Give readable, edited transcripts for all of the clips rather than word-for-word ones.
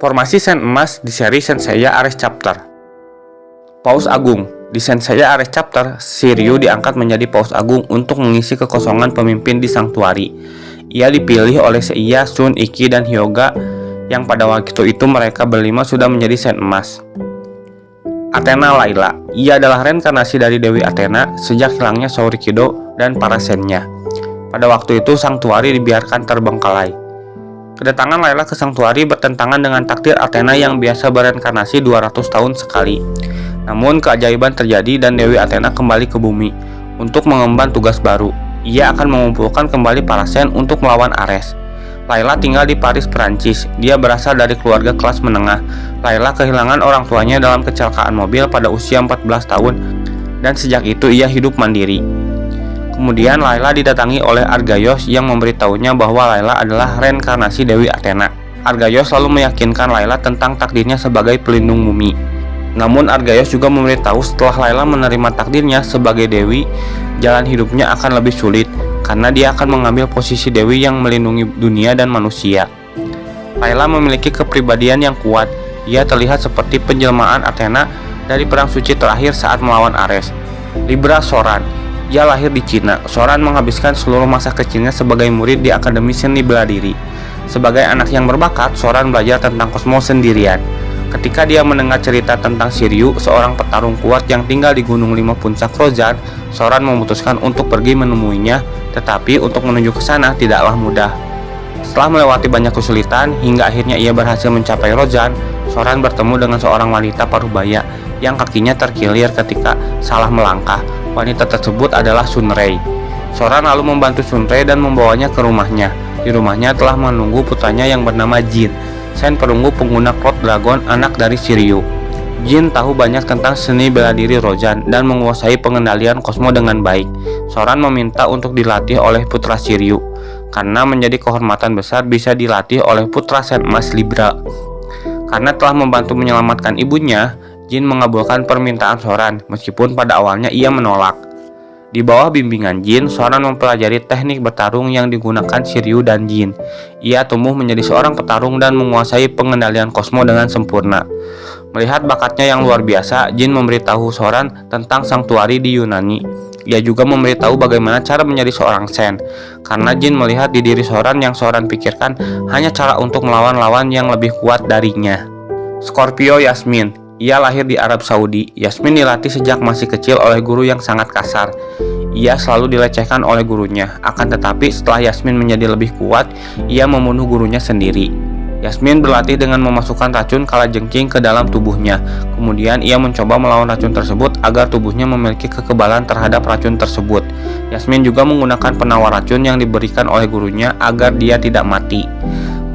Formasi Sen Emas di seri Senseiya Ares Chapter. Paus Agung. Di Senseiya Ares Chapter, Shiryu diangkat menjadi Paus Agung untuk mengisi kekosongan pemimpin di Sanctuary. Ia dipilih oleh Seiya, Shun, Ikki, dan Hyuga yang pada waktu itu mereka berlima sudah menjadi Sen Emas. Athena Layla. Ia adalah reinkarnasi dari Dewi Athena sejak hilangnya Sourikido dan para sennya. Pada waktu itu Sanctuary dibiarkan terbengkalai. Kedatangan Layla ke Sanctuary bertentangan dengan takdir Athena yang biasa bereinkarnasi 200 tahun sekali. Namun keajaiban terjadi dan Dewi Athena kembali ke bumi untuk mengemban tugas baru. Ia akan mengumpulkan kembali para Sen untuk melawan Ares. Layla tinggal di Paris, Perancis. Dia berasal dari keluarga kelas menengah. Layla kehilangan orang tuanya dalam kecelakaan mobil pada usia 14 tahun dan sejak itu ia hidup mandiri. Kemudian Layla didatangi oleh Argaios yang memberitahunya bahwa Layla adalah reinkarnasi Dewi Athena. Argaios selalu meyakinkan Layla tentang takdirnya sebagai pelindung bumi. Namun Argaios juga memberitahu setelah Layla menerima takdirnya sebagai dewi, jalan hidupnya akan lebih sulit karena dia akan mengambil posisi dewi yang melindungi dunia dan manusia. Layla memiliki kepribadian yang kuat. Ia terlihat seperti penjelmaan Athena dari perang suci terakhir saat melawan Ares. Libra Soran. Ia lahir di Cina. Soran menghabiskan seluruh masa kecilnya sebagai murid di Akademi Seni Bela Diri. Sebagai anak yang berbakat, Soran belajar tentang kosmos sendirian. Ketika dia mendengar cerita tentang Shiryu, seorang petarung kuat yang tinggal di Gunung 5 Puncak Rozan, Soran memutuskan untuk pergi menemuinya, tetapi untuk menuju ke sana tidaklah mudah. Setelah melewati banyak kesulitan, hingga akhirnya ia berhasil mencapai Rozan, Soran bertemu dengan seorang wanita parubaya yang kakinya terkilir ketika salah melangkah. Wanita tersebut adalah Sunrei. Soran lalu membantu Sunrei dan membawanya ke rumahnya. Di rumahnya telah menunggu putranya yang bernama Jin, Sen perunggu pengguna Cloud Dragon, anak dari Shiryu. Jin tahu banyak tentang seni bela diri Rozan dan menguasai pengendalian kosmo dengan baik. Soran meminta untuk dilatih oleh putra Shiryu, karena menjadi kehormatan besar bisa dilatih oleh putra Sen Emas Libra. Karena telah membantu menyelamatkan ibunya, Jin mengabulkan permintaan Soran, meskipun pada awalnya ia menolak. Di bawah bimbingan Jin, Soran mempelajari teknik bertarung yang digunakan Shiryu dan Jin. Ia tumbuh menjadi seorang petarung dan menguasai pengendalian kosmo dengan sempurna. Melihat bakatnya yang luar biasa, Jin memberitahu Soran tentang Sanctuary di Yunani. Ia juga memberitahu bagaimana cara menjadi seorang Sen, karena Jin melihat di diri Soran yang Soran pikirkan hanya cara untuk melawan lawan yang lebih kuat darinya. Scorpio Yasmin. Ia lahir di Arab Saudi. Yasmin dilatih sejak masih kecil oleh guru yang sangat kasar. Ia selalu dilecehkan oleh gurunya. Akan tetapi setelah Yasmin menjadi lebih kuat, ia membunuh gurunya sendiri. Yasmin berlatih dengan memasukkan racun kalajengking ke dalam tubuhnya. Kemudian ia mencoba melawan racun tersebut agar tubuhnya memiliki kekebalan terhadap racun tersebut. Yasmin juga menggunakan penawar racun yang diberikan oleh gurunya agar dia tidak mati.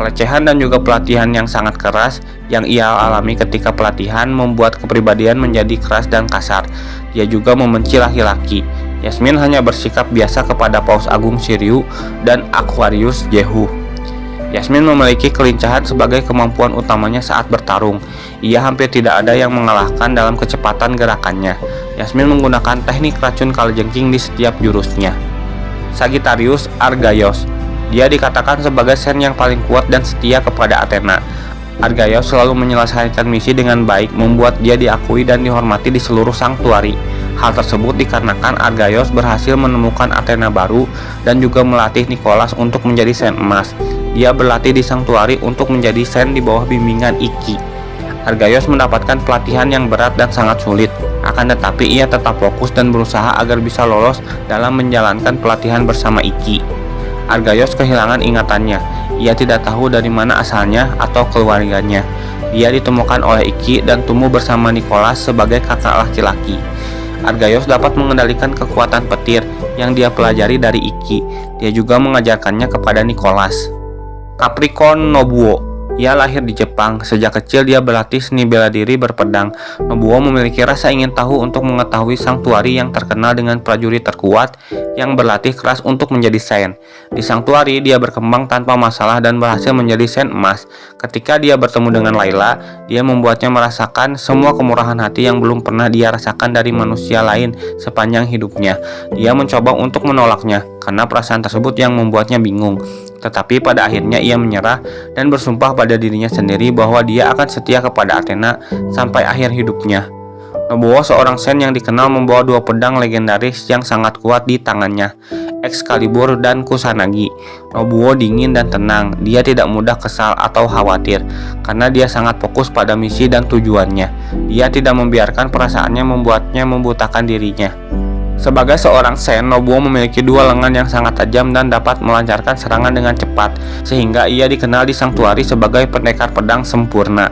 Pelecehan dan juga pelatihan yang sangat keras yang ia alami ketika pelatihan membuat kepribadian menjadi keras dan kasar. Dia juga membenci laki-laki. Yasmin hanya bersikap biasa kepada Paus Agung Shiryu dan Aquarius Jehu. Yasmin memiliki kelincahan sebagai kemampuan utamanya saat bertarung. Ia hampir tidak ada yang mengalahkan dalam kecepatan gerakannya. Yasmin menggunakan teknik racun kalajengking di setiap jurusnya. Sagittarius Argaios. Dia dikatakan sebagai Sen yang paling kuat dan setia kepada Athena. Argaios selalu menyelesaikan misi dengan baik, membuat dia diakui dan dihormati di seluruh Sanctuary. Hal tersebut dikarenakan Argaios berhasil menemukan Athena baru dan juga melatih Nicholas untuk menjadi Sen Emas. Dia berlatih di Sanctuary untuk menjadi Sen di bawah bimbingan Ikki. Argaios mendapatkan pelatihan yang berat dan sangat sulit. Akan tetapi ia tetap fokus dan berusaha agar bisa lolos dalam menjalankan pelatihan bersama Ikki. Argaios kehilangan ingatannya. Ia tidak tahu dari mana asalnya atau keluarganya. Dia ditemukan oleh Ikki dan tumbuh bersama Nicholas sebagai kakak laki-laki. Argaios dapat mengendalikan kekuatan petir yang dia pelajari dari Ikki. Dia juga mengajarkannya kepada Nicholas. Capricorn Nobuo. Ia lahir di Jepang. Sejak kecil dia berlatih seni bela diri berpedang. Nobuo memiliki rasa ingin tahu untuk mengetahui Sanctuary yang terkenal dengan prajurit terkuat yang berlatih keras untuk menjadi Sen. Di Sanctuary dia berkembang tanpa masalah dan berhasil menjadi Sen Emas. Ketika dia bertemu dengan Layla, dia membuatnya merasakan semua kemurahan hati yang belum pernah dia rasakan dari manusia lain sepanjang hidupnya. Dia mencoba untuk menolaknya karena perasaan tersebut yang membuatnya bingung. Tetapi pada akhirnya ia menyerah dan bersumpah pada dirinya sendiri bahwa dia akan setia kepada Athena sampai akhir hidupnya. Nobuo seorang Sen yang dikenal membawa dua pedang legendaris yang sangat kuat di tangannya, Excalibur dan Kusanagi. Nobuo dingin dan tenang, dia tidak mudah kesal atau khawatir, karena dia sangat fokus pada misi dan tujuannya. Dia tidak membiarkan perasaannya membuatnya membutakan dirinya. Sebagai seorang Sen, Nobuo memiliki dua lengan yang sangat tajam dan dapat melancarkan serangan dengan cepat, sehingga ia dikenal di Sanctuary sebagai pendekar pedang sempurna.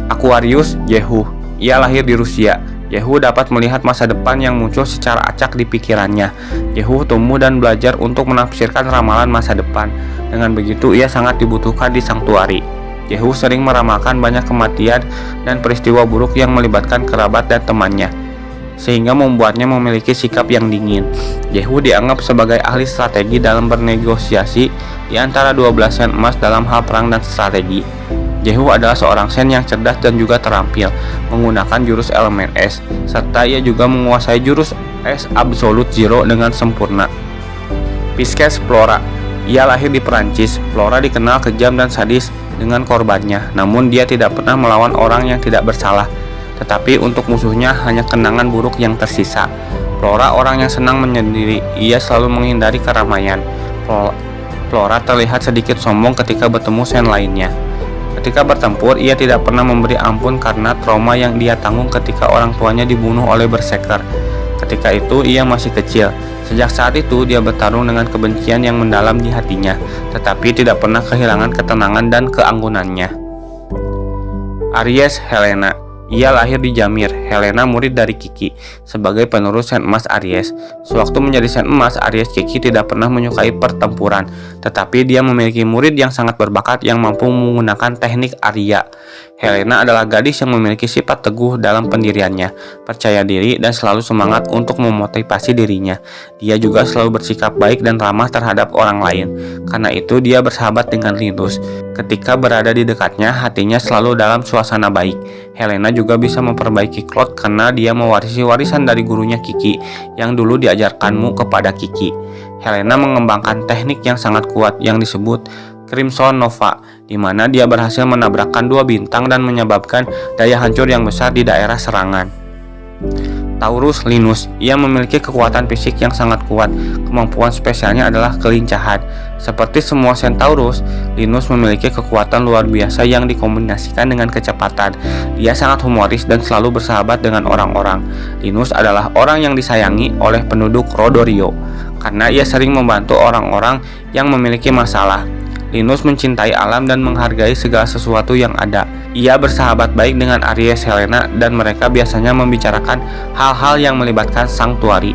Aquarius Jehu. Ia lahir di Rusia. Jehu dapat melihat masa depan yang muncul secara acak di pikirannya. Jehu tumbuh dan belajar untuk menafsirkan ramalan masa depan. Dengan begitu, ia sangat dibutuhkan di Sanctuary. Jehu sering meramalkan banyak kematian dan peristiwa buruk yang melibatkan kerabat dan temannya, sehingga membuatnya memiliki sikap yang dingin. Jehu dianggap sebagai ahli strategi dalam bernegosiasi di antara 12 sen emas dalam hal perang dan strategi. Jehu adalah seorang Sen yang cerdas dan juga terampil, menggunakan jurus elemen es, serta ia juga menguasai jurus es Absolute Zero dengan sempurna. Pisces Flora. Ia lahir di Perancis. Flora dikenal kejam dan sadis dengan korbannya, namun dia tidak pernah melawan orang yang tidak bersalah, tetapi untuk musuhnya hanya kenangan buruk yang tersisa. Flora orang yang senang menyendiri, ia selalu menghindari keramaian. Flora terlihat sedikit sombong ketika bertemu Sen lainnya. Ketika bertempur, ia tidak pernah memberi ampun karena trauma yang dia tanggung ketika orang tuanya dibunuh oleh berserker. Ketika itu, ia masih kecil. Sejak saat itu, dia bertarung dengan kebencian yang mendalam di hatinya, tetapi tidak pernah kehilangan ketenangan dan keanggunannya. Aries Helena. Ia lahir di Jamir. Helena murid dari Kiki sebagai penerus Sen Emas Aries. Sewaktu menjadi Sen Emas Aries, Kiki tidak pernah menyukai pertempuran, tetapi dia memiliki murid yang sangat berbakat yang mampu menggunakan teknik Arya. Helena adalah gadis yang memiliki sifat teguh dalam pendiriannya, percaya diri, dan selalu semangat untuk memotivasi dirinya. Dia juga selalu bersikap baik dan ramah terhadap orang lain. Karena itu, dia bersahabat dengan Linus. Ketika berada di dekatnya, hatinya selalu dalam suasana baik. Helena juga bisa memperbaiki Claude karena dia mewarisi warisan dari gurunya Kiki yang dulu diajarkanmu kepada Kiki. Helena mengembangkan teknik yang sangat kuat yang disebut Crimson Nova, di mana dia berhasil menabrakkan dua bintang dan menyebabkan daya hancur yang besar di daerah serangan. Taurus Linus. Ia memiliki kekuatan fisik yang sangat kuat. Kemampuan spesialnya adalah kelincahan. Seperti semua Centaurus, Linus memiliki kekuatan luar biasa yang dikombinasikan dengan kecepatan. Dia sangat humoris dan selalu bersahabat dengan orang-orang. Linus adalah orang yang disayangi oleh penduduk Rodorio karena ia sering membantu orang-orang yang memiliki masalah. Linus mencintai alam dan menghargai segala sesuatu yang ada. Ia bersahabat baik dengan Aries Helena dan mereka biasanya membicarakan hal-hal yang melibatkan Sanctuary.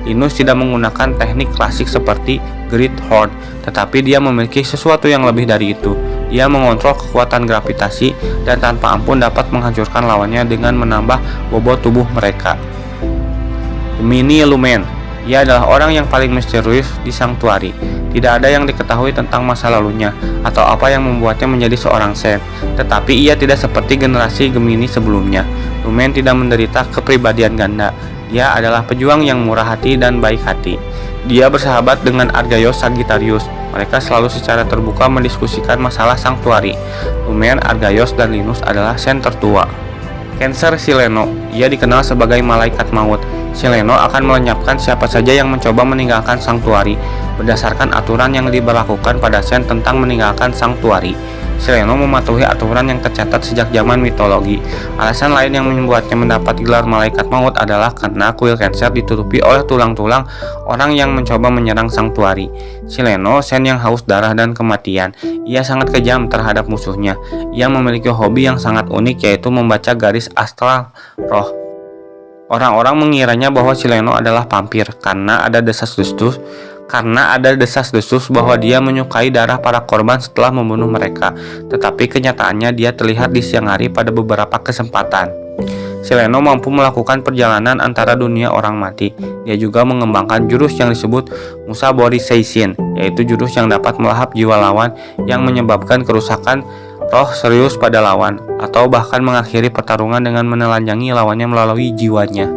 Linus tidak menggunakan teknik klasik seperti Great Horde, tetapi dia memiliki sesuatu yang lebih dari itu. Dia mengontrol kekuatan gravitasi dan tanpa ampun dapat menghancurkan lawannya dengan menambah bobot tubuh mereka. Gemini Lumen. Ia adalah orang yang paling misterius di Sanctuary. Tidak ada yang diketahui tentang masa lalunya atau apa yang membuatnya menjadi seorang Sen. Tetapi ia tidak seperti generasi Gemini sebelumnya. Lumen tidak menderita kepribadian ganda. Dia adalah pejuang yang murah hati dan baik hati. Dia bersahabat dengan Argaios Sagittarius. Mereka selalu secara terbuka mendiskusikan masalah Sanctuary. Lumen, Argaios, dan Linus adalah Sen tertua. Cancer Sileno. Ia dikenal sebagai malaikat maut. Sileno akan melenyapkan siapa saja yang mencoba meninggalkan Sanctuary berdasarkan aturan yang diberlakukan pada Sen tentang meninggalkan Sanctuary. Sileno mematuhi aturan yang tercatat sejak zaman mitologi. Alasan lain yang membuatnya mendapat gelar malaikat maut adalah karena kuil Cancer ditutupi oleh tulang-tulang orang yang mencoba menyerang Sanctuary. Sileno, Sen yang haus darah dan kematian. Ia sangat kejam terhadap musuhnya. Ia memiliki hobi yang sangat unik, yaitu membaca garis astral roh. Orang-orang mengiranya bahwa Sileno adalah vampir karena ada desas-desus bahwa dia menyukai darah para korban setelah membunuh mereka. Tetapi kenyataannya dia terlihat di siang hari pada beberapa kesempatan. Sileno mampu melakukan perjalanan antara dunia orang mati. Dia juga mengembangkan jurus yang disebut Musabori Seishin, yaitu jurus yang dapat melahap jiwa lawan yang menyebabkan kerusakan roh serius pada lawan, atau bahkan mengakhiri pertarungan dengan menelanjangi lawannya melalui jiwanya.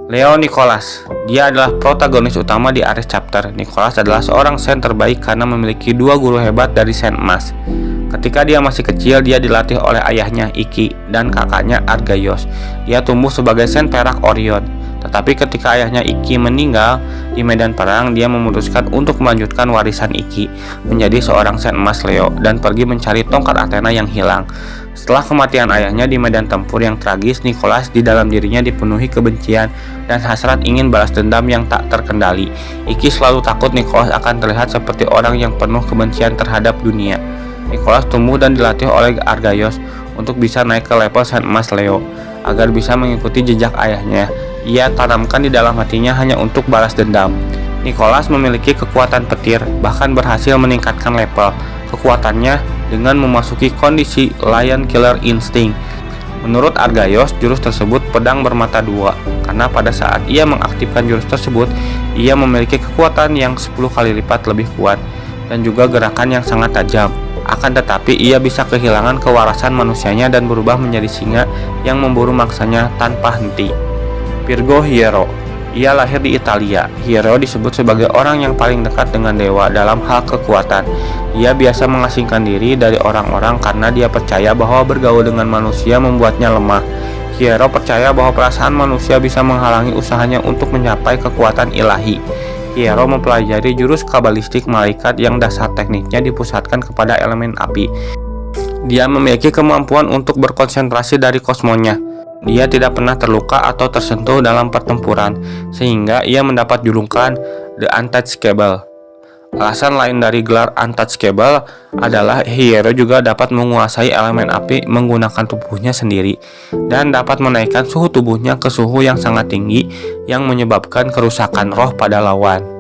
Leo Nicholas, dia adalah protagonis utama di Ares Chapter. Nicholas adalah seorang Saint terbaik karena memiliki dua guru hebat dari Saint Emas. Ketika dia masih kecil, dia dilatih oleh ayahnya Iki dan kakaknya Argaios. Dia tumbuh sebagai Saint Perak Orion. Tetapi ketika ayahnya Iki meninggal di medan perang, dia memutuskan untuk melanjutkan warisan Iki menjadi seorang Saint Emas Leo dan pergi mencari tongkat Athena yang hilang. Setelah kematian ayahnya di medan tempur yang tragis, Nicholas di dalam dirinya dipenuhi kebencian dan hasrat ingin balas dendam yang tak terkendali. Iki selalu takut Nicholas akan terlihat seperti orang yang penuh kebencian terhadap dunia. Nicholas tumbuh dan dilatih oleh Argaios untuk bisa naik ke level Saint Emas Leo. Agar bisa mengikuti jejak ayahnya, ia tanamkan di dalam hatinya hanya untuk balas dendam. Nicholas memiliki kekuatan petir, bahkan berhasil meningkatkan level kekuatannya dengan memasuki kondisi Lion Killer Instinct. Menurut Argaios, jurus tersebut pedang bermata dua, karena pada saat ia mengaktifkan jurus tersebut, ia memiliki kekuatan yang 10 kali lipat lebih kuat dan juga gerakan yang sangat tajam. Akan tetapi ia bisa kehilangan kewarasan manusianya dan berubah menjadi singa yang memburu mangsanya tanpa henti. Virgo Hierro, ia lahir di Italia. Hierro disebut sebagai orang yang paling dekat dengan dewa dalam hal kekuatan. Ia biasa mengasingkan diri dari orang-orang karena dia percaya bahwa bergaul dengan manusia membuatnya lemah. Hierro percaya bahwa perasaan manusia bisa menghalangi usahanya untuk mencapai kekuatan ilahi. Hierro mempelajari jurus kabalistik malaikat yang dasar tekniknya dipusatkan kepada elemen api. Dia memiliki kemampuan untuk berkonsentrasi dari kosmonya. Dia tidak pernah terluka atau tersentuh dalam pertempuran, sehingga ia mendapat julukan The Untouchable. Alasan lain dari gelar Untouchable adalah Hierro juga dapat menguasai elemen api menggunakan tubuhnya sendiri dan dapat menaikkan suhu tubuhnya ke suhu yang sangat tinggi yang menyebabkan kerusakan roh pada lawan.